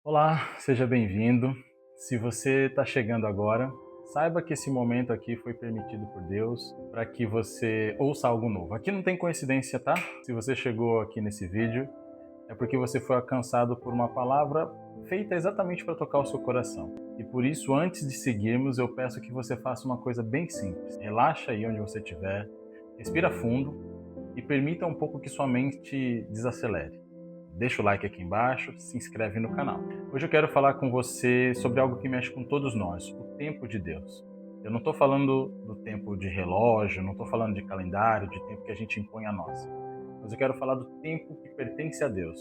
Olá, seja bem-vindo. Se você está chegando agora, saiba que esse momento aqui foi permitido por Deus para que você ouça algo novo. Aqui não tem coincidência, tá? Se você chegou aqui nesse vídeo, é porque você foi alcançado por uma palavra feita exatamente para tocar o seu coração. E por isso, antes de seguirmos, eu peço que você faça uma coisa bem simples. Relaxa aí onde você estiver, respira fundo e permita um pouco que sua mente desacelere. Deixa o like aqui embaixo, se inscreve no canal. Hoje eu quero falar com você sobre algo que mexe com todos nós, o tempo de Deus. Eu não estou falando do tempo de relógio, não estou falando de calendário, de tempo que a gente impõe a nós. Mas eu quero falar do tempo que pertence a Deus.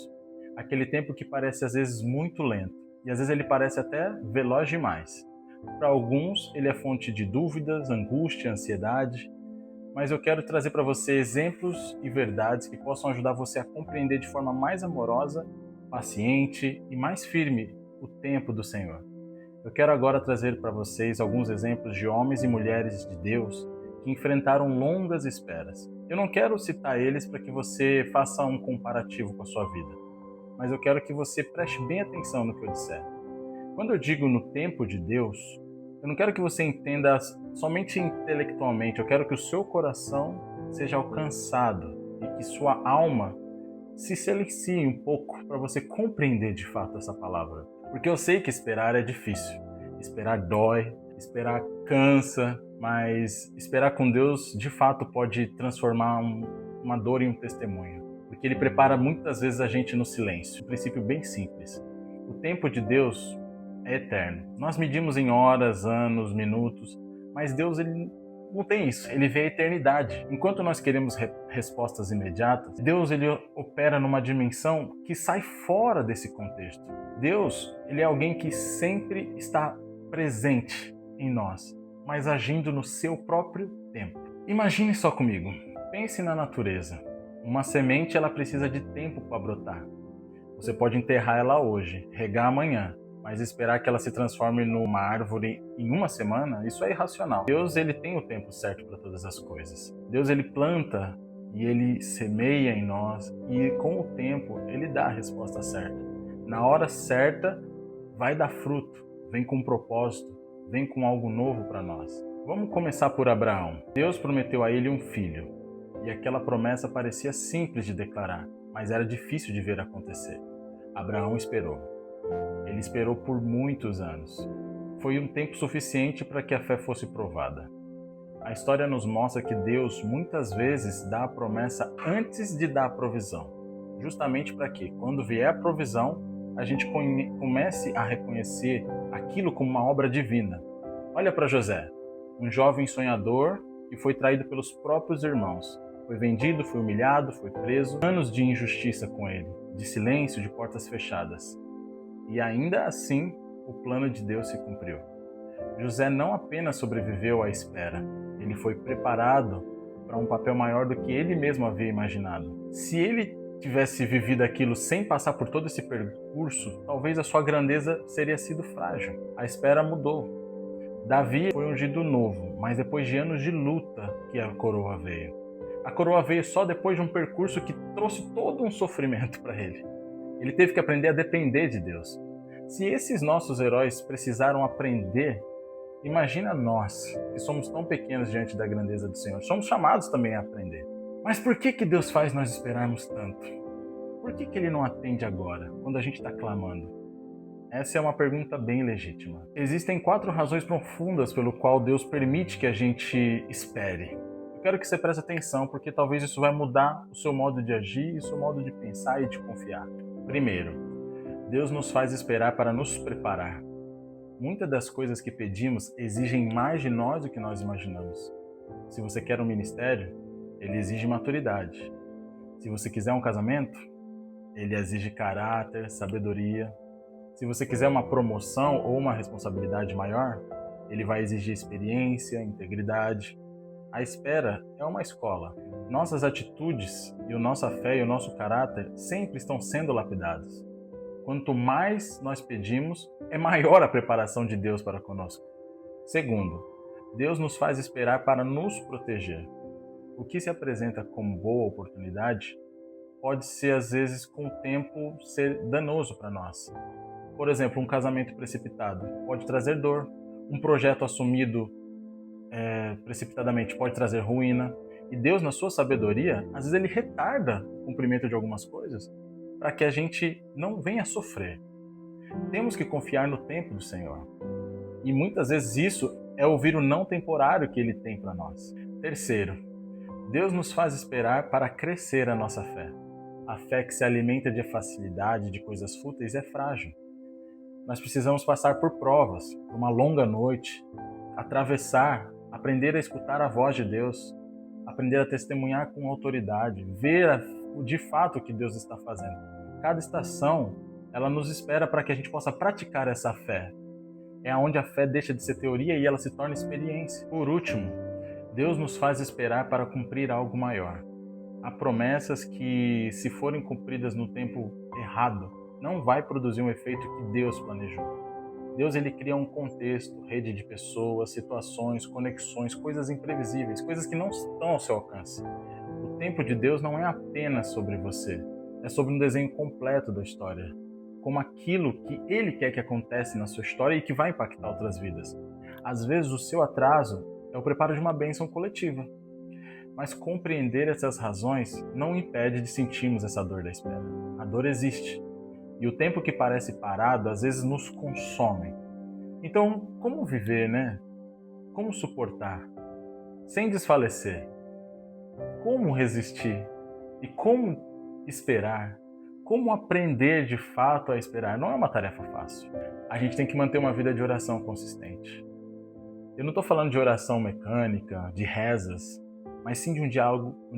Aquele tempo que parece às vezes muito lento, e às vezes ele parece até veloz demais. Para alguns, ele é fonte de dúvidas, angústia, ansiedade, mas eu quero trazer para você exemplos e verdades que possam ajudar você a compreender de forma mais amorosa, paciente e mais firme o tempo do Senhor. Eu quero agora trazer para vocês alguns exemplos de homens e mulheres de Deus que enfrentaram longas esperas. Eu não quero citar eles para que você faça um comparativo com a sua vida, mas eu quero que você preste bem atenção no que eu disser. Quando eu digo no tempo de Deus, eu não quero que você entenda somente intelectualmente, eu quero que o seu coração seja alcançado e que sua alma se silencie um pouco para você compreender de fato essa palavra. Porque eu sei que esperar é difícil, esperar dói, esperar cansa, mas esperar com Deus de fato pode transformar uma dor em um testemunho. Porque Ele prepara muitas vezes a gente no silêncio. Um princípio bem simples. O tempo de Deus é eterno. Nós medimos em horas, anos, minutos, mas Deus ele não tem isso. Ele vê a eternidade. Enquanto nós queremos respostas imediatas, Deus ele opera numa dimensão que sai fora desse contexto. Deus, ele é alguém que sempre está presente em nós, mas agindo no seu próprio tempo. Imagine só comigo. Pense na natureza. Uma semente ela precisa de tempo para brotar. Você pode enterrar ela hoje, regar amanhã, mas esperar que ela se transforme numa árvore em uma semana, isso é irracional. Deus ele tem o tempo certo para todas as coisas. Deus ele planta e ele semeia em nós e com o tempo ele dá a resposta certa. Na hora certa vai dar fruto, vem com um propósito, vem com algo novo para nós. Vamos começar por Abraão. Deus prometeu a ele um filho e aquela promessa parecia simples de declarar, mas era difícil de ver acontecer. Abraão esperou. Ele esperou por muitos anos. Foi um tempo suficiente para que a fé fosse provada. A história nos mostra que Deus muitas vezes dá a promessa antes de dar a provisão. Justamente para que, quando vier a provisão, a gente comece a reconhecer aquilo como uma obra divina. Olha para José, um jovem sonhador que foi traído pelos próprios irmãos. Foi vendido, foi humilhado, foi preso. Anos de injustiça com ele, de silêncio, de portas fechadas. E ainda assim, o plano de Deus se cumpriu. José não apenas sobreviveu à espera, ele foi preparado para um papel maior do que ele mesmo havia imaginado. Se ele tivesse vivido aquilo sem passar por todo esse percurso, talvez a sua grandeza teria sido frágil. A espera mudou. Davi foi ungido novo, mas depois de anos de luta que a coroa veio. A coroa veio só depois de um percurso que trouxe todo um sofrimento para ele. Ele teve que aprender a depender de Deus. Se esses nossos heróis precisaram aprender, imagina nós, que somos tão pequenos diante da grandeza do Senhor. Somos chamados também a aprender. Mas por que Deus faz nós esperarmos tanto? Por que Ele não atende agora, quando a gente está clamando? Essa é uma pergunta bem legítima. Existem 4 razões profundas pelo qual Deus permite que a gente espere. Eu quero que você preste atenção, porque talvez isso vai mudar o seu modo de agir, o seu modo de pensar e de confiar. Primeiro, Deus nos faz esperar para nos preparar. Muitas das coisas que pedimos exigem mais de nós do que nós imaginamos. Se você quer um ministério, ele exige maturidade. Se você quiser um casamento, ele exige caráter, sabedoria. Se você quiser uma promoção ou uma responsabilidade maior, ele vai exigir experiência, integridade. A espera é uma escola. Nossas atitudes e a nossa fé e o nosso caráter sempre estão sendo lapidados. Quanto mais nós pedimos, é maior a preparação de Deus para conosco. Segundo, Deus nos faz esperar para nos proteger. O que se apresenta como boa oportunidade pode ser, às vezes, com o tempo, ser danoso para nós. Por exemplo, um casamento precipitado pode trazer dor. Um projeto assumido precipitadamente pode trazer ruína. E Deus, na sua sabedoria, às vezes ele retarda o cumprimento de algumas coisas para que a gente não venha sofrer. Temos que confiar no tempo do Senhor. E muitas vezes isso é ouvir o não temporário que ele tem para nós. Terceiro, Deus nos faz esperar para crescer a nossa fé. A fé que se alimenta de facilidade, de coisas fúteis, é frágil. Nós precisamos passar por provas, por uma longa noite, atravessar, aprender a escutar a voz de Deus, aprender a testemunhar com autoridade, ver de fato o que Deus está fazendo. Cada estação, ela nos espera para que a gente possa praticar essa fé. É onde a fé deixa de ser teoria e ela se torna experiência. Por último, Deus nos faz esperar para cumprir algo maior. Há promessas que, se forem cumpridas no tempo errado, não vai produzir um efeito que Deus planejou. Deus ele cria um contexto, rede de pessoas, situações, conexões, coisas imprevisíveis, coisas que não estão ao seu alcance. O tempo de Deus não é apenas sobre você, é sobre um desenho completo da história, como aquilo que Ele quer que aconteça na sua história e que vai impactar outras vidas. Às vezes o seu atraso é o preparo de uma bênção coletiva, mas compreender essas razões não impede de sentirmos essa dor da espera. A dor existe. E o tempo que parece parado, às vezes nos consome. Então, como viver, né? Como suportar? Sem desfalecer. Como resistir? E como esperar? Como aprender de fato a esperar? Não é uma tarefa fácil. A gente tem que manter uma vida de oração consistente. Eu não estou falando de oração mecânica, de rezas, mas sim de um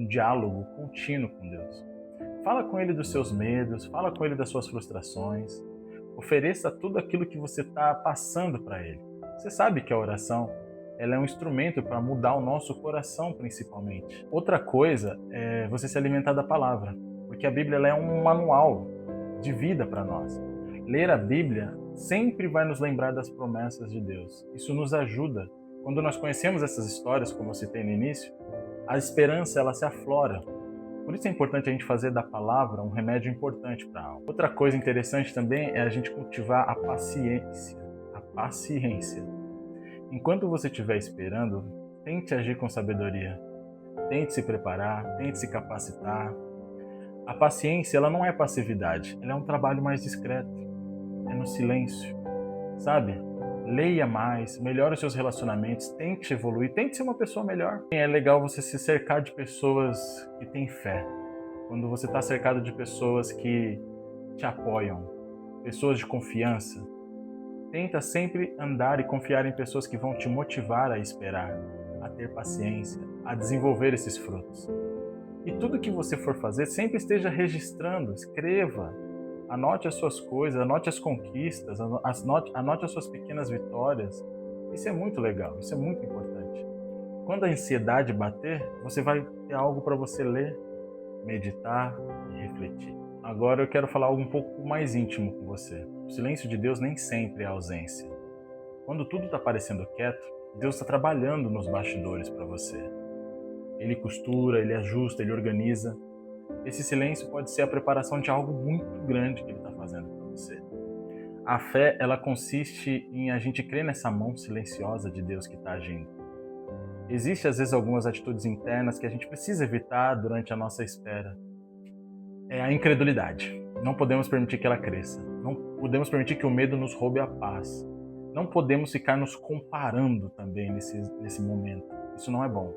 diálogo contínuo com Deus. Fala com Ele dos seus medos, fala com Ele das suas frustrações. Ofereça tudo aquilo que você está passando para Ele. Você sabe que a oração ela é um instrumento para mudar o nosso coração, principalmente. Outra coisa é você se alimentar da palavra, porque a Bíblia ela é um manual de vida para nós. Ler a Bíblia sempre vai nos lembrar das promessas de Deus. Isso nos ajuda. Quando nós conhecemos essas histórias, como eu citei no início, a esperança ela se aflora. Por isso é importante a gente fazer da palavra um remédio importante para a alma. Outra coisa interessante também é a gente cultivar a paciência. A paciência. Enquanto você estiver esperando, tente agir com sabedoria. Tente se preparar, tente se capacitar. A paciência ela não é passividade, ela é um trabalho mais discreto. É no silêncio, sabe? Leia mais, melhore os seus relacionamentos, tente evoluir, tente ser uma pessoa melhor. É legal você se cercar de pessoas que têm fé. Quando você está cercado de pessoas que te apoiam, pessoas de confiança, tenta sempre andar e confiar em pessoas que vão te motivar a esperar, a ter paciência, a desenvolver esses frutos. E tudo que você for fazer, sempre esteja registrando, escreva. Anote as suas coisas, anote as conquistas, anote as suas pequenas vitórias. Isso é muito legal, isso é muito importante. Quando a ansiedade bater, você vai ter algo para você ler, meditar e refletir. Agora eu quero falar algo um pouco mais íntimo com você. O silêncio de Deus nem sempre é ausência. Quando tudo está parecendo quieto, Deus está trabalhando nos bastidores para você. Ele costura, ele ajusta, ele organiza. Esse silêncio pode ser a preparação de algo muito grande que Ele está fazendo para você. A fé, ela consiste em a gente crer nessa mão silenciosa de Deus que está agindo. Existem, às vezes, algumas atitudes internas que a gente precisa evitar durante a nossa espera. É a incredulidade. Não podemos permitir que ela cresça. Não podemos permitir que o medo nos roube a paz. Não podemos ficar nos comparando também nesse momento. Isso não é bom.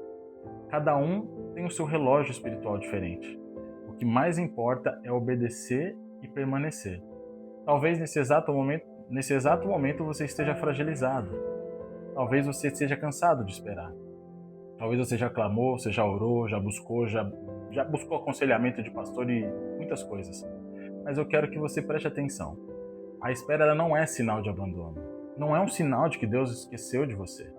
Cada um tem o seu relógio espiritual diferente. O que mais importa é obedecer e permanecer. Talvez nesse exato momento você esteja fragilizado. Talvez você esteja cansado de esperar. Talvez você já clamou, você já orou, já buscou aconselhamento de pastor e muitas coisas. Mas eu quero que você preste atenção. A espera ela não é sinal de abandono. Não é um sinal de que Deus esqueceu de você.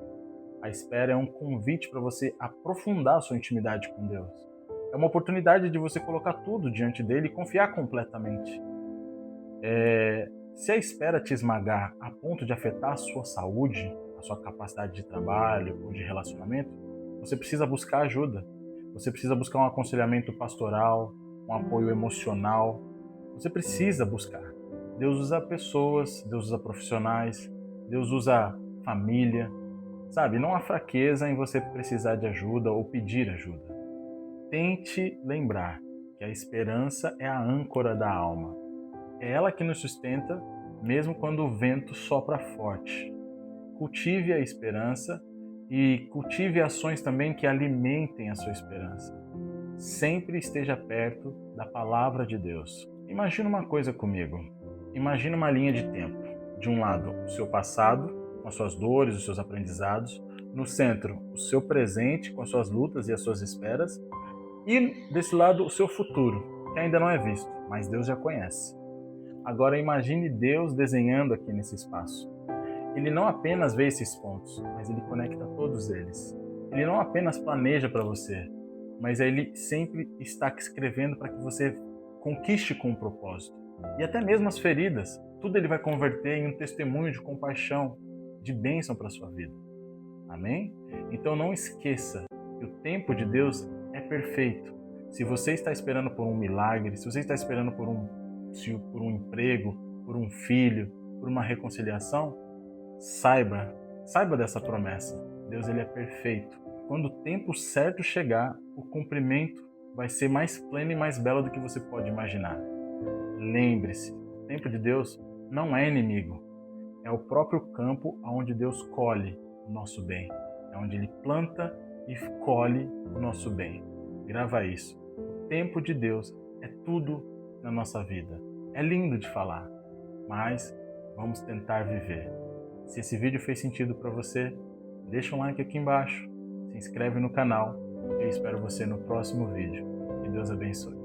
A espera é um convite para você aprofundar a sua intimidade com Deus. É uma oportunidade de você colocar tudo diante dele e confiar completamente. Se a espera te esmagar a ponto de afetar a sua saúde, a sua capacidade de trabalho ou de relacionamento, você precisa buscar ajuda. Você precisa buscar um aconselhamento pastoral, um apoio emocional. Você precisa buscar. Deus usa pessoas, Deus usa profissionais, Deus usa família. Sabe, não há fraqueza em você precisar de ajuda ou pedir ajuda. Tente lembrar que a esperança é a âncora da alma. É ela que nos sustenta, mesmo quando o vento sopra forte. Cultive a esperança e cultive ações também que alimentem a sua esperança. Sempre esteja perto da palavra de Deus. Imagina uma coisa comigo. Imagina uma linha de tempo. De um lado, o seu passado, com as suas dores, os seus aprendizados. No centro, o seu presente, com as suas lutas e as suas esperas. E desse lado, o seu futuro, que ainda não é visto, mas Deus já conhece. Agora imagine Deus desenhando aqui nesse espaço. Ele não apenas vê esses pontos, mas ele conecta todos eles. Ele não apenas planeja para você, mas ele sempre está escrevendo para que você conquiste com um propósito. E até mesmo as feridas, tudo ele vai converter em um testemunho de compaixão, de bênção para a sua vida. Amém? Então não esqueça que o tempo de Deus é perfeito. Se você está esperando por um milagre, se você está esperando por um emprego, por um filho, por uma reconciliação, saiba dessa promessa. Deus ele é perfeito. Quando o tempo certo chegar, o cumprimento vai ser mais pleno e mais belo do que você pode imaginar. Lembre-se, o tempo de Deus não é inimigo. É o próprio campo onde Deus colhe o nosso bem. É onde Ele planta e colhe o nosso bem. Grava isso. O tempo de Deus é tudo na nossa vida. É lindo de falar, mas vamos tentar viver. Se esse vídeo fez sentido para você, deixa um like aqui embaixo, se inscreve no canal e eu espero você no próximo vídeo. Que Deus abençoe.